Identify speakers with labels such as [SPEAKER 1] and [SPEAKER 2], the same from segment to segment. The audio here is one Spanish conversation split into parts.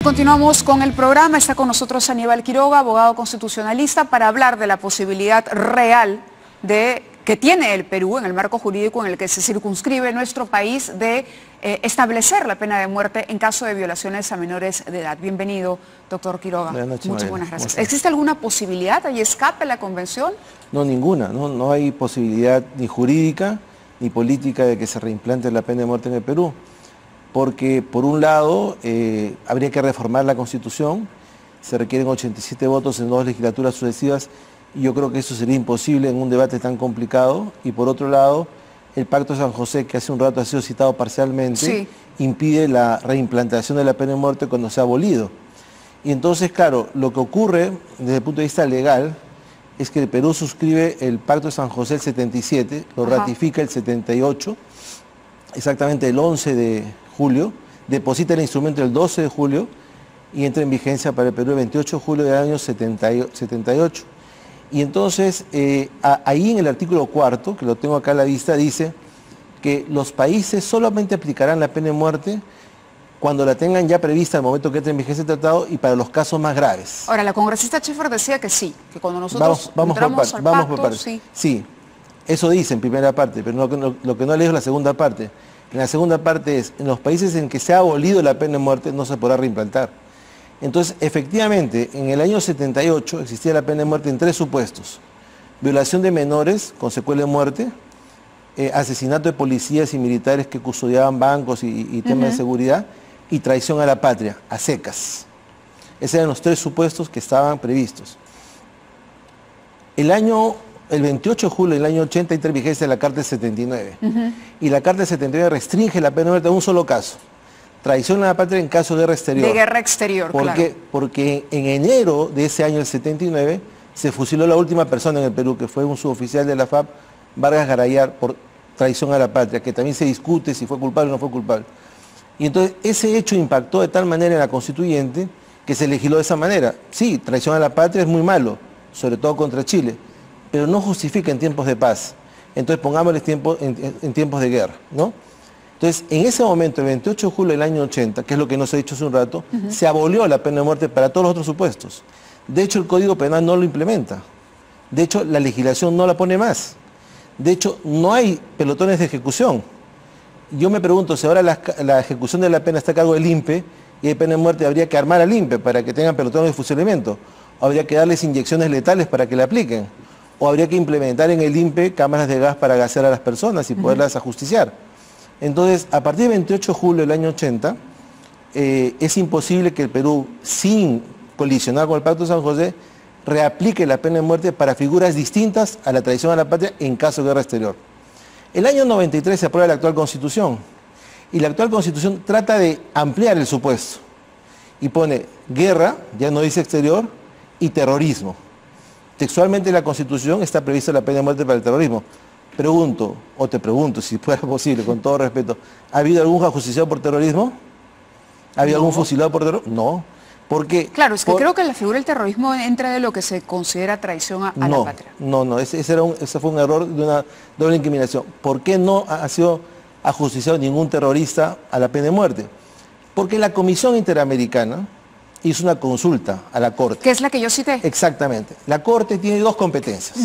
[SPEAKER 1] Continuamos con el programa. Está con nosotros Aníbal Quiroga, abogado constitucionalista, para hablar de la posibilidad real que tiene el Perú en el marco jurídico en el que se circunscribe nuestro país de establecer la pena de muerte en caso de violaciones a menores de edad. Bienvenido, doctor Quiroga.
[SPEAKER 2] Buenas noches,
[SPEAKER 1] Muchas buenas gracias. ¿Existe alguna posibilidad? ¿Hay escape a la convención?
[SPEAKER 2] No, ninguna. No hay posibilidad ni jurídica ni política de que se reimplante la pena de muerte en el Perú. Porque, por un lado, habría que reformar la Constitución, se requieren 87 votos en 2 legislaturas sucesivas, y yo creo que eso sería imposible en un debate tan complicado. Y por otro lado, el Pacto de San José, que hace un rato ha sido citado parcialmente,
[SPEAKER 1] sí,
[SPEAKER 2] impide la reimplantación de la pena de muerte cuando se ha abolido. Y entonces, claro, lo que ocurre desde el punto de vista legal es que el Perú suscribe el Pacto de San José el 77, lo ratifica el 78, exactamente el 11 de julio, deposita el instrumento el 12 de julio y entra en vigencia para el Perú el 28 de julio del año 78. Y entonces, ahí en el artículo 4, que lo tengo acá a la vista, dice que los países solamente aplicarán la pena de muerte cuando la tengan ya prevista al momento que entre en vigencia el tratado y para los casos más graves.
[SPEAKER 1] Ahora, la congresista Schiffer decía que sí, que cuando nosotros entramos al pacto, sí.
[SPEAKER 2] Sí, eso dice en primera parte, pero lo que no leo es la segunda parte. En la segunda parte es, en los países en que se ha abolido la pena de muerte no se podrá reimplantar. Entonces, efectivamente, en el año 78 existía la pena de muerte en 3 supuestos. Violación de menores con secuela de muerte, asesinato de policías y militares que custodiaban bancos y temas de seguridad, y traición a la patria, a secas. Esos eran los 3 supuestos que estaban previstos. El 28 de julio del año 80 entra en vigencia la Carta del 79. Y la Carta del 79 restringe la pena de muerte a un solo caso. Traición a la patria en caso de guerra exterior.
[SPEAKER 1] De guerra exterior, claro.
[SPEAKER 2] Porque en enero de ese año, el 79, se fusiló la última persona en el Perú, que fue un suboficial de la FAP, Vargas Garayar, por traición a la patria, que también se discute si fue culpable o no fue culpable. Y entonces ese hecho impactó de tal manera en la Constituyente que se legisló de esa manera. Sí, traición a la patria es muy malo, sobre todo contra Chile, pero no justifica en tiempos de paz. Entonces pongámosle en tiempos de guerra, ¿no? Entonces, en ese momento, el 28 de julio del año 80, que es lo que nos he dicho hace un rato, se abolió la pena de muerte para todos los otros supuestos. De hecho, el Código Penal no lo implementa. De hecho, la legislación no la pone más. De hecho, no hay pelotones de ejecución. Yo me pregunto, si ahora la ejecución de la pena está a cargo del INPE y hay pena de muerte, habría que armar al INPE para que tengan pelotones de fusilamiento. O habría que darles inyecciones letales para que la apliquen. O habría que implementar en el INPE cámaras de gas para gasear a las personas y poderlas ajusticiar. Entonces, a partir del 28 de julio del año 80, es imposible que el Perú, sin colisionar con el Pacto de San José, reaplique la pena de muerte para figuras distintas a la traición a la patria en caso de guerra exterior. El año 93 se aprueba la actual Constitución, y la actual Constitución trata de ampliar el supuesto, y pone guerra, ya no dice exterior, y terrorismo. Textualmente en la Constitución está prevista la pena de muerte para el terrorismo. Te pregunto, si fuera posible, con todo respeto, ¿ha habido algún ajusticiado por terrorismo? ¿Ha habido algún fusilado por terrorismo? No, porque...
[SPEAKER 1] Claro, es que creo que la figura del terrorismo entra de lo que se considera traición a la patria.
[SPEAKER 2] Ese fue un error de una doble incriminación. ¿Por qué no ha sido ajusticiado ningún terrorista a la pena de muerte? Porque la Comisión Interamericana hizo una consulta a la Corte.
[SPEAKER 1] ¿Qué es la que yo cité?
[SPEAKER 2] Exactamente. La Corte tiene 2 competencias.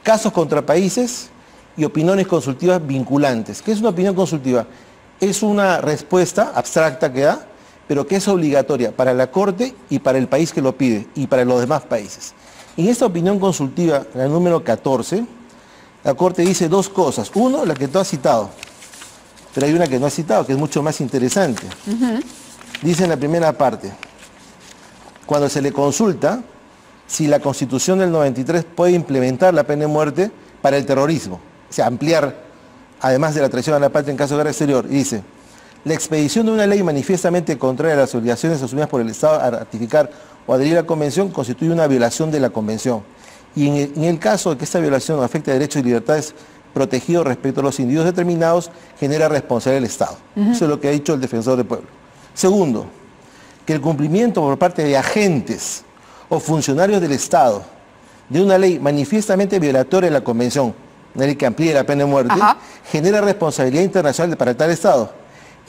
[SPEAKER 2] Casos contra países y opiniones consultivas vinculantes. ¿Qué es una opinión consultiva? Es una respuesta abstracta que da, pero que es obligatoria para la Corte y para el país que lo pide, y para los demás países. En esta opinión consultiva, la número 14, la Corte dice 2 cosas. Uno, la que tú has citado, pero hay una que no has citado, que es mucho más interesante. Dice en la primera parte, cuando se le consulta si la Constitución del 93 puede implementar la pena de muerte para el terrorismo, o sea, ampliar, además de la traición a la patria en caso de guerra exterior, y dice, la expedición de una ley manifiestamente contraria a las obligaciones asumidas por el Estado a ratificar o adherir a la Convención constituye una violación de la Convención. Y en el caso de que esta violación afecte a derechos y libertades protegidos respecto a los individuos determinados, genera responsabilidad del Estado. Eso es lo que ha dicho el defensor del pueblo. Segundo, que el cumplimiento por parte de agentes o funcionarios del Estado de una ley manifiestamente violatoria de la Convención, una ley que amplíe la pena de muerte, genera responsabilidad internacional para tal Estado.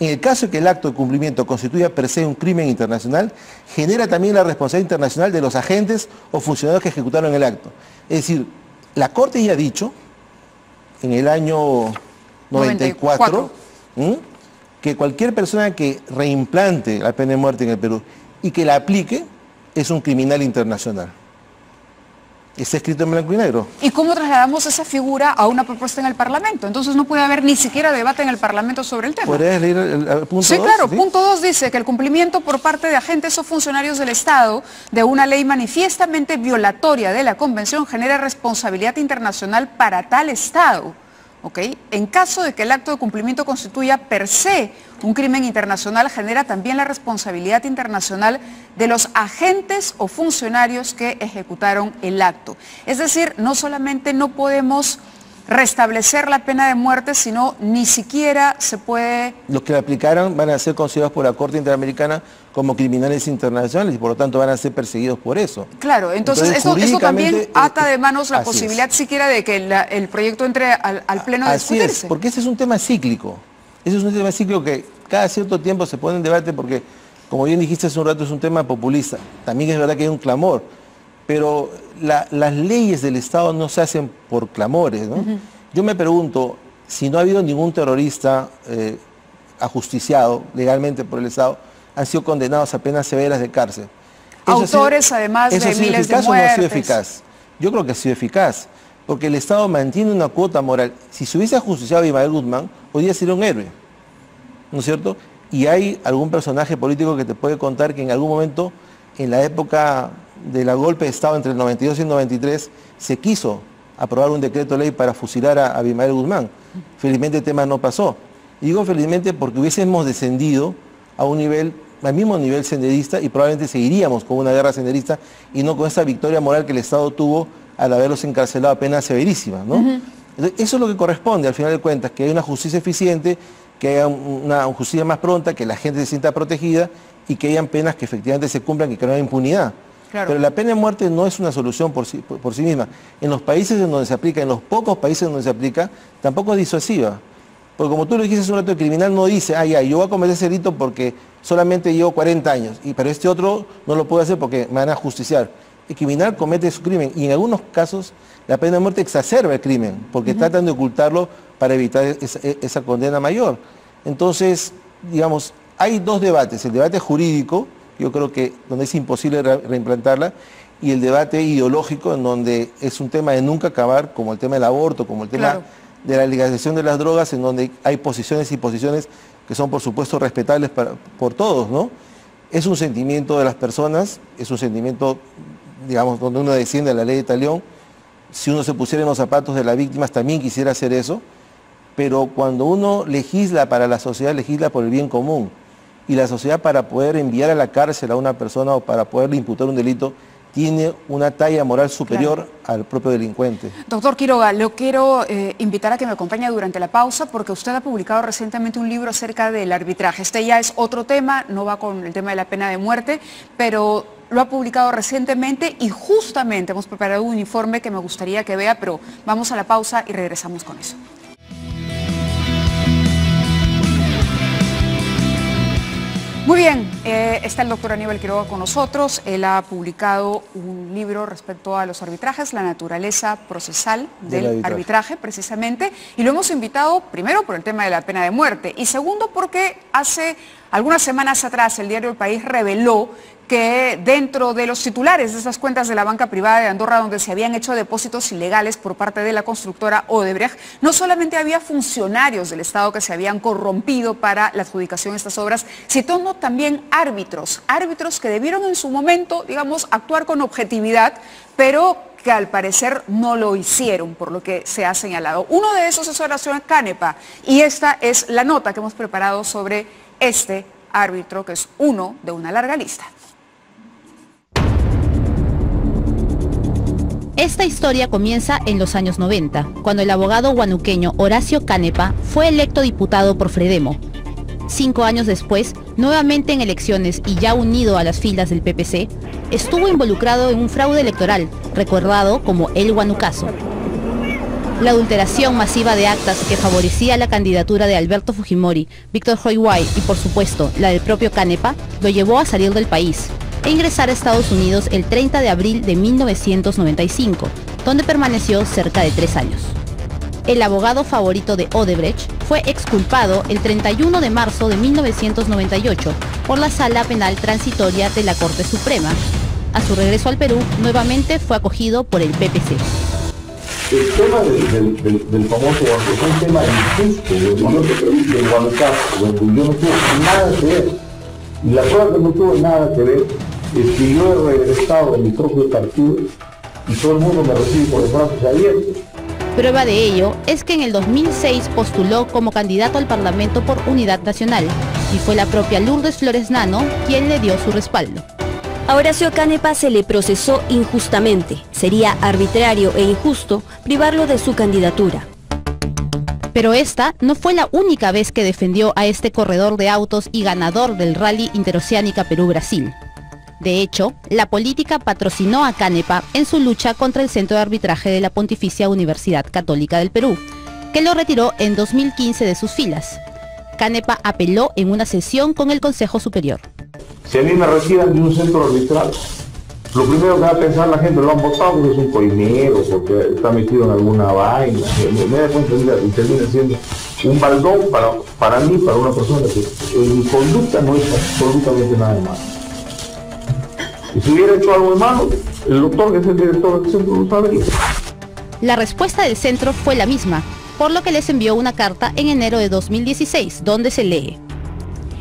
[SPEAKER 2] En el caso de que el acto de cumplimiento constituya per se un crimen internacional, genera también la responsabilidad internacional de los agentes o funcionarios que ejecutaron el acto. Es decir, la Corte ya ha dicho, en el año 94, que cualquier persona que reimplante la pena de muerte en el Perú y que la aplique es un criminal internacional. Está escrito en blanco y negro.
[SPEAKER 1] ¿Y cómo trasladamos esa figura a una propuesta en el Parlamento? Entonces no puede haber ni siquiera debate en el Parlamento sobre el tema.
[SPEAKER 2] ¿Podrías leer el punto 2?
[SPEAKER 1] Sí, claro. ¿Sí? Punto 2 dice que el cumplimiento por parte de agentes o funcionarios del Estado de una ley manifiestamente violatoria de la Convención genera responsabilidad internacional para tal Estado. ¿Okay? En caso de que el acto de cumplimiento constituya per se un crimen internacional, genera también la responsabilidad internacional de los agentes o funcionarios que ejecutaron el acto. Es decir, no solamente no podemos restablecer la pena de muerte, sino ni siquiera se puede...
[SPEAKER 2] Los que la aplicaron van a ser considerados por la Corte Interamericana como criminales internacionales y por lo tanto van a ser perseguidos por eso.
[SPEAKER 1] Claro, entonces esto también ata de manos la posibilidad siquiera de que el proyecto entre al Pleno a discutirse.
[SPEAKER 2] Así es, porque ese es un tema cíclico. Ese es un tema cíclico que cada cierto tiempo se pone en debate porque, como bien dijiste hace un rato, es un tema populista. También es verdad que hay un clamor, pero las leyes del Estado no se hacen por clamores, ¿no? Yo me pregunto, si no ha habido ningún terrorista ajusticiado legalmente por el Estado, han sido condenados a penas severas de cárcel.
[SPEAKER 1] Autores, además de miles de muertes.
[SPEAKER 2] ¿O no ha sido eficaz? Yo creo que ha sido eficaz, porque el Estado mantiene una cuota moral. Si se hubiese ajusticiado a Abimael Guzmán, podría ser un héroe, ¿no es cierto? Y hay algún personaje político que te puede contar que en algún momento, en la época del golpe de Estado entre el 92 y el 93, se quiso aprobar un decreto de ley para fusilar a Abimael Guzmán. Felizmente el tema no pasó. Y digo felizmente porque hubiésemos descendido a un nivel, al mismo nivel senderista, y probablemente seguiríamos con una guerra senderista y no con esa victoria moral que el Estado tuvo al haberlos encarcelado a penas severísimas, ¿no? Entonces, eso es lo que corresponde, al final de cuentas, que haya una justicia eficiente, que haya una justicia más pronta, que la gente se sienta protegida y que hayan penas que efectivamente se cumplan y que no haya impunidad. Claro. Pero la pena de muerte no es una solución por sí misma. En los países en donde se aplica, en los pocos países en donde se aplica, tampoco es disuasiva. Porque como tú lo dijiste hace un rato, el criminal no dice, yo voy a cometer ese delito porque solamente llevo 40 años, pero este otro no lo puedo hacer porque me van a justiciar. El criminal comete su crimen y en algunos casos la pena de muerte exacerba el crimen, porque tratan de ocultarlo para evitar esa condena mayor. Entonces, digamos, hay dos debates, el debate jurídico, yo creo que donde es imposible reimplantarla, y el debate ideológico, en donde es un tema de nunca acabar, como el tema del aborto, como el tema de la legalización de las drogas, en donde hay posiciones y posiciones que son por supuesto respetables por todos, ¿no? Es un sentimiento de las personas, es un sentimiento, digamos, donde uno desciende a la ley de talión. Si uno se pusiera en los zapatos de las víctimas también quisiera hacer eso, pero cuando uno legisla para la sociedad, legisla por el bien común. Y la sociedad, para poder enviar a la cárcel a una persona o para poderle imputar un delito, tiene una talla moral superior al propio delincuente.
[SPEAKER 1] Doctor Quiroga, lo quiero invitar a que me acompañe durante la pausa porque usted ha publicado recientemente un libro acerca del arbitraje. Este ya es otro tema, no va con el tema de la pena de muerte, pero lo ha publicado recientemente y justamente hemos preparado un informe que me gustaría que vea, pero vamos a la pausa y regresamos con eso. Muy bien, está el doctor Aníbal Quiroga con nosotros. Él ha publicado un libro respecto a los arbitrajes, la naturaleza procesal del arbitraje precisamente, y lo hemos invitado primero por el tema de la pena de muerte y segundo porque hace algunas semanas atrás el diario El País reveló que dentro de los titulares de esas cuentas de la banca privada de Andorra donde se habían hecho depósitos ilegales por parte de la constructora Odebrecht, no solamente había funcionarios del Estado que se habían corrompido para la adjudicación de estas obras, sino también árbitros que debieron en su momento, digamos, actuar con objetividad, pero que al parecer no lo hicieron, por lo que se ha señalado. Uno de esos es Horacio Canepa, y esta es la nota que hemos preparado sobre este árbitro, que es uno de una larga lista.
[SPEAKER 3] Esta historia comienza en los años 90, cuando el abogado huanuqueño Horacio Canepa fue electo diputado por Fredemo. 5 años después, nuevamente en elecciones y ya unido a las filas del PPC, estuvo involucrado en un fraude electoral, recordado como el Huanucazo. La adulteración masiva de actas que favorecía la candidatura de Alberto Fujimori, Víctor Huiguay y por supuesto la del propio Canepa lo llevó a salir del país e ingresar a Estados Unidos el 30 de abril de 1995, donde permaneció cerca de 3 años. El abogado favorito de Odebrecht fue exculpado el 31 de marzo de 1998 por la Sala Penal Transitoria de la Corte Suprema. A su regreso al Perú, nuevamente fue acogido por el PPC.
[SPEAKER 4] El tema del famoso banco es un tema injusto del Guanacaste, donde yo no tuve nada que ver. Y la prueba que no tuve nada que ver es que yo he regresado a mi propio partido y todo el mundo me recibe con los brazos abiertos.
[SPEAKER 3] Prueba de ello es que en el 2006 postuló como candidato al Parlamento por Unidad Nacional y fue la propia Lourdes Flores Nano quien le dio su respaldo.
[SPEAKER 5] A Horacio Canepa se le procesó injustamente. Sería arbitrario e injusto privarlo de su candidatura.
[SPEAKER 3] Pero esta no fue la única vez que defendió a este corredor de autos y ganador del Rally Interoceánica Perú-Brasil. De hecho, la política patrocinó a Canepa en su lucha contra el Centro de Arbitraje de la Pontificia Universidad Católica del Perú, que lo retiró en 2015 de sus filas. Canepa apeló en una sesión con el Consejo Superior.
[SPEAKER 4] Si a mí me retiran de un centro arbitral, lo primero que va a pensar la gente, lo han votado porque es un coimero, porque está metido en alguna vaina. Me da cuenta y termina siendo un baldón para mí, para una persona que en mi conducta no es absolutamente nada de malo. Y si hubiera hecho algo de malo, el doctor, que es el director del centro, lo sabe.
[SPEAKER 3] La respuesta del centro fue la misma, por lo que les envió una carta en enero de 2016, donde se lee: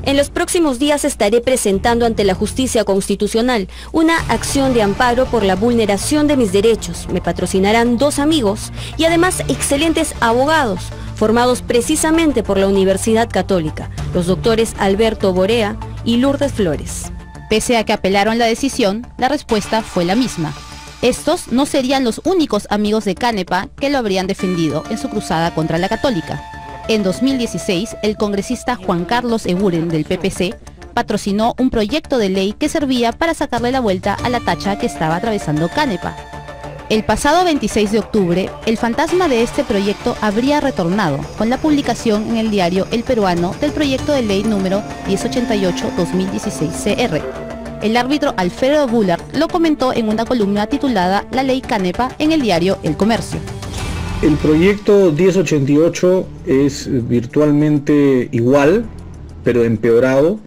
[SPEAKER 5] En los próximos días estaré presentando ante la Justicia Constitucional una acción de amparo por la vulneración de mis derechos. Me patrocinarán 2 amigos y además excelentes abogados, formados precisamente por la Universidad Católica, los doctores Alberto Borea y Lourdes Flores.
[SPEAKER 3] Pese a que apelaron la decisión, la respuesta fue la misma. Estos no serían los únicos amigos de Canepa que lo habrían defendido en su cruzada contra la Católica. En 2016, el congresista Juan Carlos Eguren del PPC patrocinó un proyecto de ley que servía para sacarle la vuelta a la tacha que estaba atravesando Canepa. El pasado 26 de octubre, el fantasma de este proyecto habría retornado con la publicación en el diario El Peruano del proyecto de ley número 1088-2016 CR. El árbitro Alfredo Bullard lo comentó en una columna titulada La Ley Canepa en el diario El Comercio.
[SPEAKER 6] El proyecto 1088 es virtualmente igual, pero empeorado,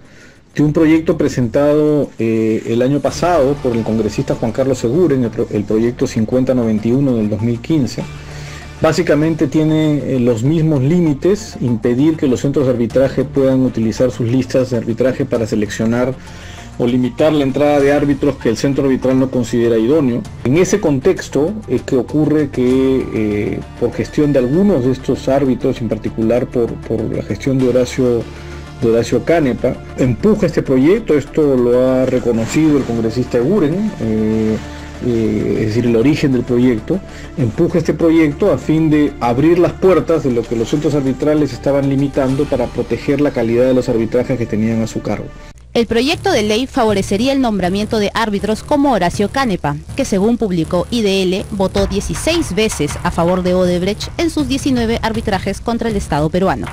[SPEAKER 6] de un proyecto presentado el año pasado por el congresista Juan Carlos Eguren, el proyecto 5091 del 2015. Básicamente tiene los mismos límites: impedir que los centros de arbitraje puedan utilizar sus listas de arbitraje para seleccionar o limitar la entrada de árbitros que el centro arbitral no considera idóneo. En ese contexto es que ocurre que por gestión de algunos de estos árbitros, en particular por la gestión de Horacio Canepa, empuja este proyecto. Esto lo ha reconocido el congresista Eguren, es decir, el origen del proyecto. Empuja este proyecto a fin de abrir las puertas de lo que los centros arbitrales estaban limitando para proteger la calidad de los arbitrajes que tenían a su cargo.
[SPEAKER 3] El proyecto de ley favorecería el nombramiento de árbitros como Horacio Canepa, que según publicó IDL, votó 16 veces a favor de Odebrecht en sus 19 arbitrajes contra el Estado peruano.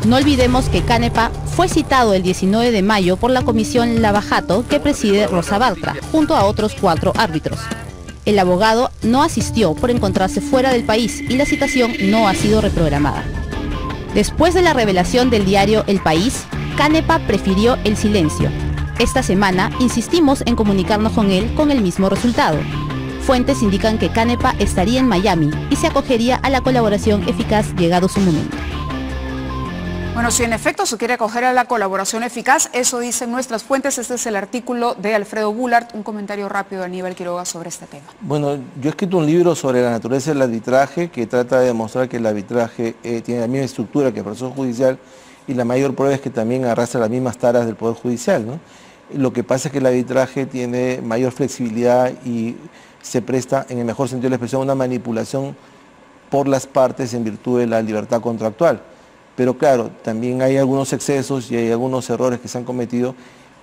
[SPEAKER 3] No olvidemos que Canepa fue citado el 19 de mayo por la comisión Lavajato que preside Rosa Bartra, junto a otros 4 árbitros. El abogado no asistió por encontrarse fuera del país y la citación no ha sido reprogramada. Después de la revelación del diario El País, Canepa prefirió el silencio. Esta semana insistimos en comunicarnos con él con el mismo resultado. Fuentes indican que Canepa estaría en Miami y se acogería a la colaboración eficaz llegado su momento.
[SPEAKER 1] Bueno, si en efecto se quiere acoger a la colaboración eficaz, eso dicen nuestras fuentes. Este es el artículo de Alfredo Bullard. Un comentario rápido de Aníbal Quiroga sobre este tema.
[SPEAKER 2] Bueno, yo he escrito un libro sobre la naturaleza del arbitraje que trata de demostrar que el arbitraje tiene la misma estructura que el proceso judicial, y la mayor prueba es que también arrastra las mismas taras del Poder Judicial, ¿no? Lo que pasa es que el arbitraje tiene mayor flexibilidad y se presta, en el mejor sentido de la expresión, a una manipulación por las partes en virtud de la libertad contractual. Pero claro, también hay algunos excesos y hay algunos errores que se han cometido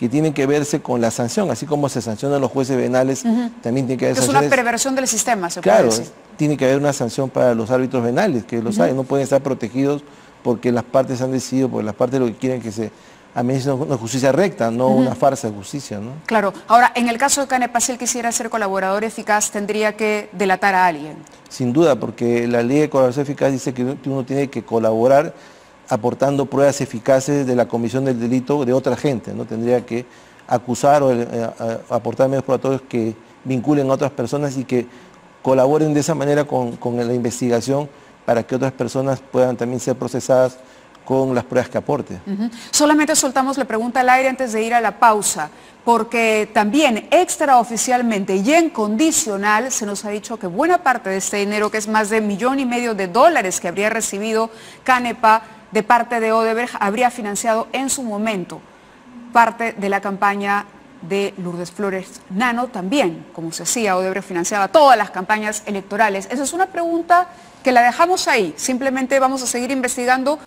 [SPEAKER 2] que tienen que verse con la sanción, así como se sancionan los jueces venales, también tiene que haber sanciones.
[SPEAKER 1] Es una perversión del sistema, se puede
[SPEAKER 2] Claro,
[SPEAKER 1] decir.
[SPEAKER 2] tiene que haber una sanción para los árbitros venales, que los hay, no pueden estar protegidos porque las partes han decidido, porque las partes lo que quieren que se administre una justicia recta, no una farsa de justicia, ¿no?
[SPEAKER 1] Claro. Ahora, en el caso de Canepa, si él quisiera ser colaborador eficaz, tendría que delatar a alguien.
[SPEAKER 2] Sin duda, porque la ley de colaboración eficaz dice que uno tiene que colaborar aportando pruebas eficaces de la comisión del delito de otra gente, ¿no? Tendría que acusar o aportar medios probatorios que vinculen a otras personas y que colaboren de esa manera con la investigación para que otras personas puedan también ser procesadas con las pruebas que aporte.
[SPEAKER 1] Solamente soltamos la pregunta al aire antes de ir a la pausa, porque también extraoficialmente y en condicional se nos ha dicho que buena parte de este dinero, que es más de $1,5 millones que habría recibido Canepa de parte de Odebrecht, habría financiado en su momento parte de la campaña de Lourdes Flores Nano también. Como se hacía, Odebrecht financiaba todas las campañas electorales. Esa es una pregunta que la dejamos ahí. Simplemente vamos a seguir investigando.